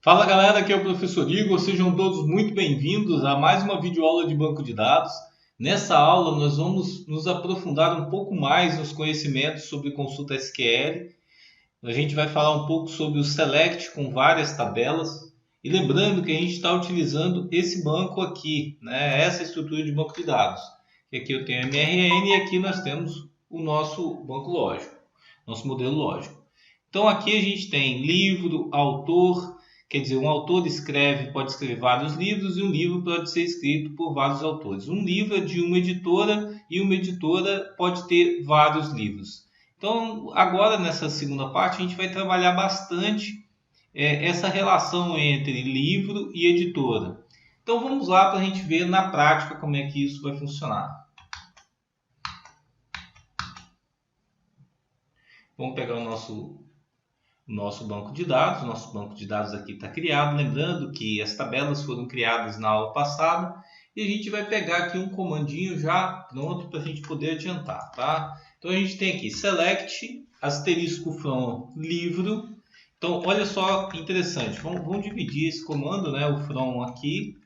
Fala galera, aqui é o professor Igor, sejam todos muito bem-vindos a mais uma videoaula de banco de dados. Nessa aula nós vamos nos aprofundar um pouco mais nos conhecimentos sobre consulta SQL. A gente vai falar um pouco sobre o Select com várias tabelas. E lembrando que a gente está utilizando esse banco aqui, né? Essa estrutura de banco de dados. Aqui eu tenho MRN e aqui nós temos o nosso banco lógico, nosso modelo lógico. Então aqui a gente tem livro, autor. Quer dizer, um autor pode escrever vários livros e um livro pode ser escrito por vários autores. Um livro é de uma editora e uma editora pode ter vários livros. Então, agora nessa segunda parte, a gente vai trabalhar bastante essa relação entre livro e editora. Então, vamos lá para a gente ver na prática como é que isso vai funcionar. Vamos pegar o nosso banco de dados. O nosso banco de dados aqui está criado. Lembrando que as tabelas foram criadas na aula passada. E a gente vai pegar aqui um comandinho já pronto para a gente poder adiantar, tá? Então a gente tem aqui select asterisco from livro. Então olha só que interessante. Vamos dividir esse comando, né? O from aqui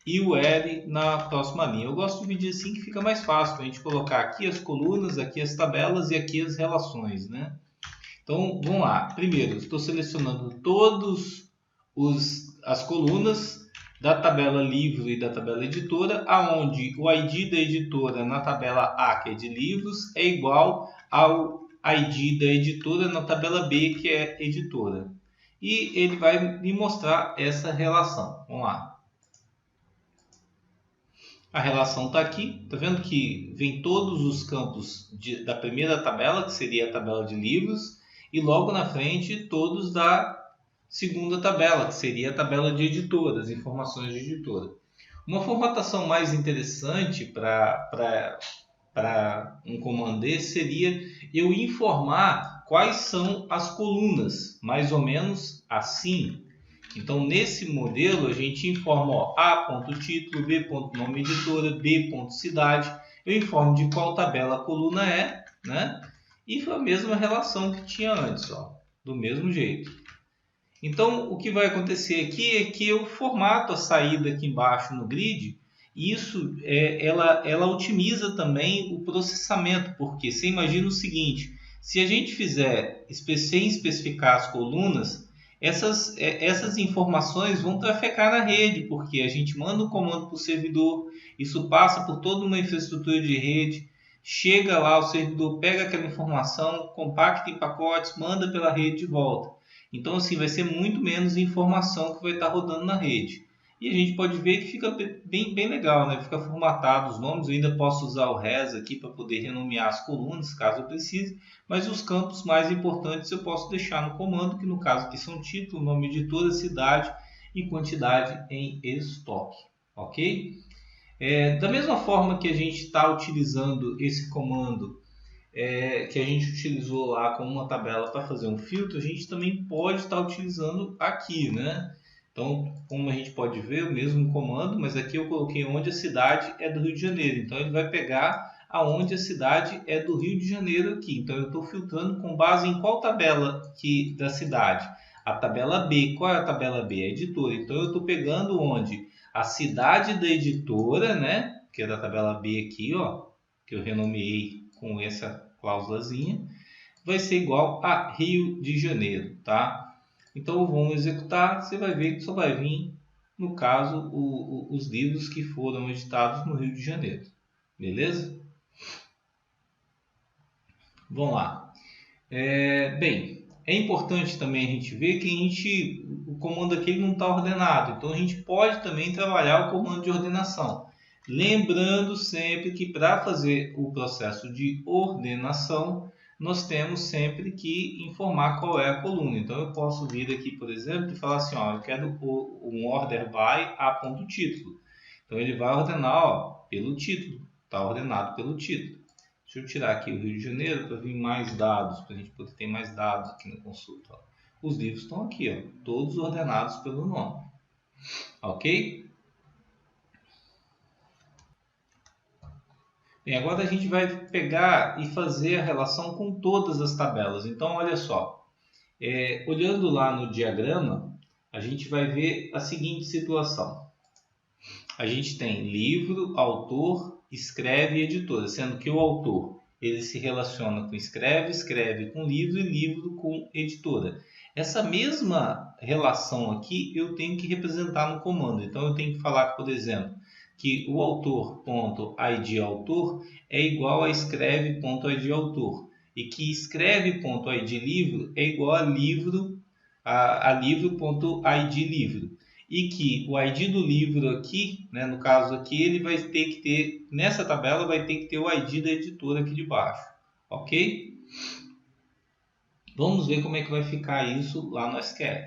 e o L na próxima linha. Eu gosto de dividir assim que fica mais fácil para a gente colocar aqui as colunas, aqui as tabelas e aqui as relações, né? Então, vamos lá. Primeiro, estou selecionando todas as colunas da tabela livro e da tabela editora, aonde o ID da editora na tabela A, que é de livros, é igual ao ID da editora na tabela B, que é editora. E ele vai me mostrar essa relação. Vamos lá. A relação está aqui. Está vendo que vem todos os campos da primeira tabela, que seria a tabela de livros, e logo na frente todos da segunda tabela, que seria a tabela de editora, as informações de editora. Uma formatação mais interessante para um comando desse seria eu informar quais são as colunas, mais ou menos assim. Então, nesse modelo, a gente informa A.título, B.nome editora, B.cidade. Eu informo de qual tabela a coluna é, né? E foi a mesma relação que tinha antes, ó, do mesmo jeito. Então, o que vai acontecer aqui é que eu formato a saída aqui embaixo no grid. E isso ela otimiza também o processamento, porque você imagina o seguinte: se a gente fizer sem especificar as colunas, essas informações vão trafegar na rede, porque a gente manda um comando para o servidor, isso passa por toda uma infraestrutura de rede. Chega lá, o servidor pega aquela informação, compacta em pacotes, manda pela rede de volta. Então, assim, vai ser muito menos informação que vai estar rodando na rede. E a gente pode ver que fica bem legal, né? Fica formatado os nomes. Eu ainda posso usar o res aqui para poder renomear as colunas, caso eu precise. Mas os campos mais importantes eu posso deixar no comando, que no caso aqui são título, nome de editora, cidade e quantidade em estoque. Ok? Da mesma forma que a gente está utilizando esse comando que a gente utilizou lá com uma tabela para fazer um filtro, a gente também pode estar utilizando aqui, né? Então, como a gente pode ver, o mesmo comando, mas aqui eu coloquei onde a cidade é do Rio de Janeiro. Então, ele vai pegar aonde a cidade é do Rio de Janeiro aqui. Então, eu estou filtrando com base em qual tabela da cidade? A tabela B. Qual é a tabela B? A editora. Então, eu estou pegando onde a cidade da editora, né? Que é da tabela B aqui, ó, que eu renomeei com essa cláusulazinha, vai ser igual a Rio de Janeiro, tá? Então vamos executar, você vai ver que só vai vir, no caso, os livros que foram editados no Rio de Janeiro, beleza? Vamos lá. Bem, é importante também a gente ver que o comando aqui não está ordenado, então a gente pode também trabalhar o comando de ordenação. Lembrando sempre que para fazer o processo de ordenação, nós temos sempre que informar qual é a coluna. Então eu posso vir aqui, por exemplo, e falar assim, ó, eu quero um order by a.título. Então ele vai ordenar, ó, pelo título, está ordenado pelo título. Deixa eu tirar aqui o Rio de Janeiro para vir mais dados, para a gente poder ter mais dados aqui na consulta. Ó. Os livros estão aqui, ó, todos ordenados pelo nome. Ok? Bem, agora a gente vai pegar e fazer a relação com todas as tabelas. Então, olha só. Olhando lá no diagrama, a gente vai ver a seguinte situação. A gente tem livro, autor, escreve e editora, sendo que o autor ele se relaciona com escreve, escreve com livro e livro com editora. Essa mesma relação aqui eu tenho que representar no comando. Então eu tenho que falar, por exemplo, que o autor.id autor é igual a escreve.id autor e que escreve.id livro é igual a livro a livro.id livro. E que o ID do livro aqui, né, no caso aqui, ele vai ter que ter, nessa tabela vai ter que ter o ID da editora aqui de baixo, ok? Vamos ver como é que vai ficar isso lá no SQL.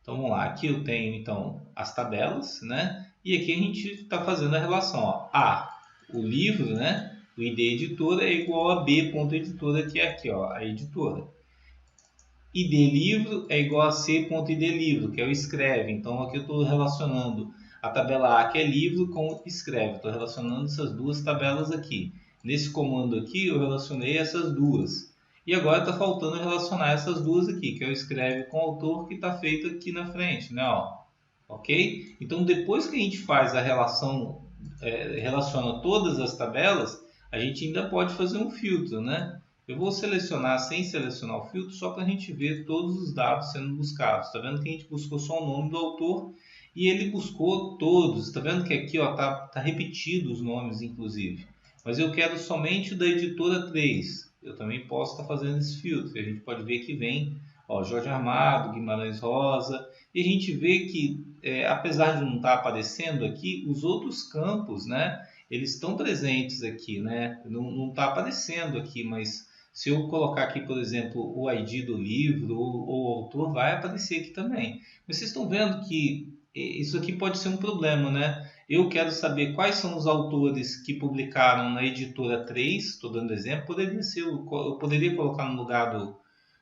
Então vamos lá, aqui eu tenho então as tabelas, né? E aqui a gente está fazendo a relação, ó. A, o livro, né? O ID editora é igual a B.editora, que é aqui, ó, a editora. ID livro é igual a C.id livro, que é o escreve. Então aqui eu estou relacionando a tabela A, que é livro, com escreve. Estou relacionando essas duas tabelas aqui. Nesse comando aqui eu relacionei essas duas. E agora está faltando relacionar essas duas aqui, que é o escreve com autor, que está feito aqui na frente, né? Ó. Ok? Então depois que a gente faz a relação, relaciona todas as tabelas, a gente ainda pode fazer um filtro, né? Eu vou selecionar sem selecionar o filtro só para a gente ver todos os dados sendo buscados. Está vendo que a gente buscou só o nome do autor e ele buscou todos. Está vendo que aqui está repetido os nomes, inclusive. Mas eu quero somente o da editora 3. Eu também posso estar fazendo esse filtro. A gente pode ver que vem Jorge Armado, Guimarães Rosa. E a gente vê que, apesar de não estar aparecendo aqui, os outros campos, né, eles estão presentes aqui. Né? Não está aparecendo aqui, mas se eu colocar aqui, por exemplo, o ID do livro ou o autor, vai aparecer aqui também. Mas vocês estão vendo que isso aqui pode ser um problema, né? Eu quero saber quais são os autores que publicaram na editora 3, estou dando exemplo, eu poderia colocar no lugar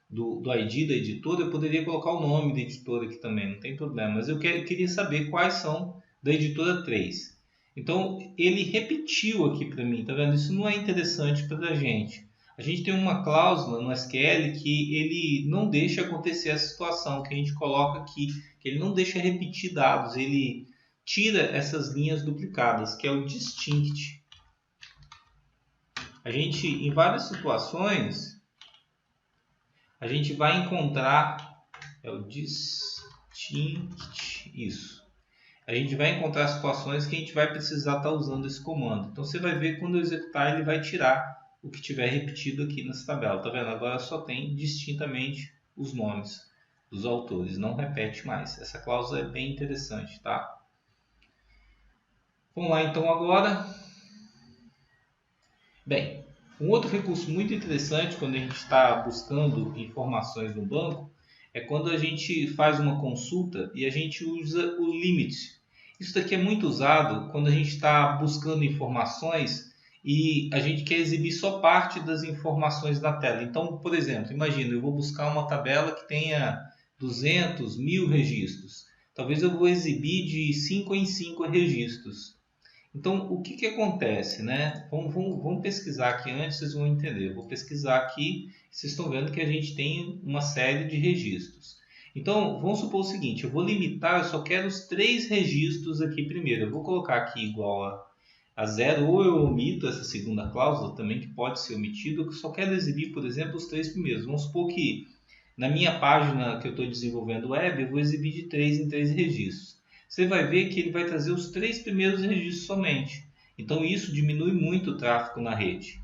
do ID da editora, eu poderia colocar o nome da editora aqui também, não tem problema. Mas eu queria saber quais são da editora 3. Então, ele repetiu aqui para mim, tá vendo? Isso não é interessante para a gente. A gente tem uma cláusula no SQL que ele não deixa acontecer essa situação que a gente coloca aqui, que ele não deixa repetir dados, ele tira essas linhas duplicadas, que é o distinct. A gente, em várias situações, a gente vai encontrar, o distinct, isso. A gente vai encontrar situações que a gente vai precisar estar usando esse comando. Então você vai ver que quando eu executar, ele vai tirar o que tiver repetido aqui nessa tabela. Tá vendo? Agora só tem distintamente os nomes dos autores, não repete mais. Essa cláusula é bem interessante, tá? Vamos lá então agora. Bem, um outro recurso muito interessante quando a gente está buscando informações no banco é quando a gente faz uma consulta e a gente usa o limit. Isso daqui é muito usado quando a gente está buscando informações e a gente quer exibir só parte das informações na tela. Então, por exemplo, imagina, eu vou buscar uma tabela que tenha 200, 1000 registros. Talvez eu vou exibir de 5 em 5 registros. Então, o que acontece, né? Vamos pesquisar aqui antes, vocês vão entender. Eu vou pesquisar aqui, vocês estão vendo que a gente tem uma série de registros. Então, vamos supor o seguinte, eu vou limitar, eu só quero os 3 registros aqui primeiro. Eu vou colocar aqui igual a 0, ou eu omito essa segunda cláusula também, que pode ser omitido, eu só quero exibir, por exemplo, os 3 primeiros. Vamos supor que na minha página que eu estou desenvolvendo web, eu vou exibir de 3 em 3 registros. Você vai ver que ele vai trazer os 3 primeiros registros somente. Então isso diminui muito o tráfego na rede.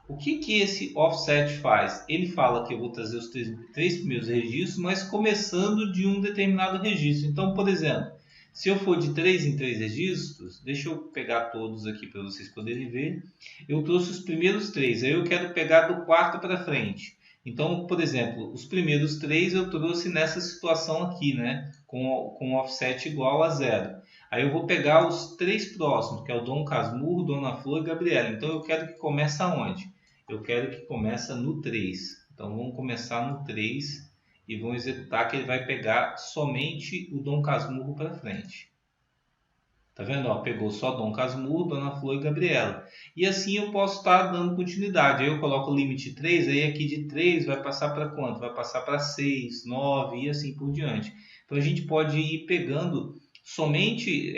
O que esse offset faz? Ele fala que eu vou trazer os 3 primeiros registros, mas começando de um determinado registro. Então, por exemplo, se eu for de 3 em 3 registros, deixa eu pegar todos aqui para vocês poderem ver. Eu trouxe os primeiros 3, aí eu quero pegar do quarto para frente. Então, por exemplo, os primeiros 3 eu trouxe nessa situação aqui, né? Com offset igual a 0. Aí eu vou pegar os 3 próximos, que é o Dom Casmurro, Dona Flor e Gabriela. Então eu quero que comece aonde? Eu quero que comece no 3. Então vamos começar no 3 e vamos executar que ele vai pegar somente o Dom Casmurro para frente. Tá vendo? Ó, pegou só Dom Casmurro, Dona Flor e Gabriela. E assim eu posso estar dando continuidade. Aí eu coloco o limite 3, aí aqui de 3 vai passar para quanto? Vai passar para 6, 9 e assim por diante. Então a gente pode ir pegando somente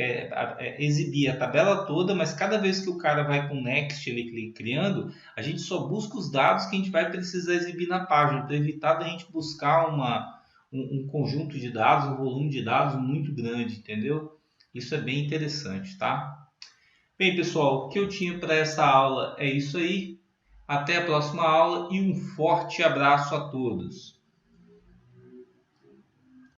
exibir a tabela toda, mas cada vez que o cara vai com o Next ele criando, a gente só busca os dados que a gente vai precisar exibir na página, para evitar da gente buscar um conjunto de dados, um volume de dados muito grande, entendeu? Isso é bem interessante, tá? Bem, pessoal, o que eu tinha para essa aula é isso aí. Até a próxima aula e um forte abraço a todos.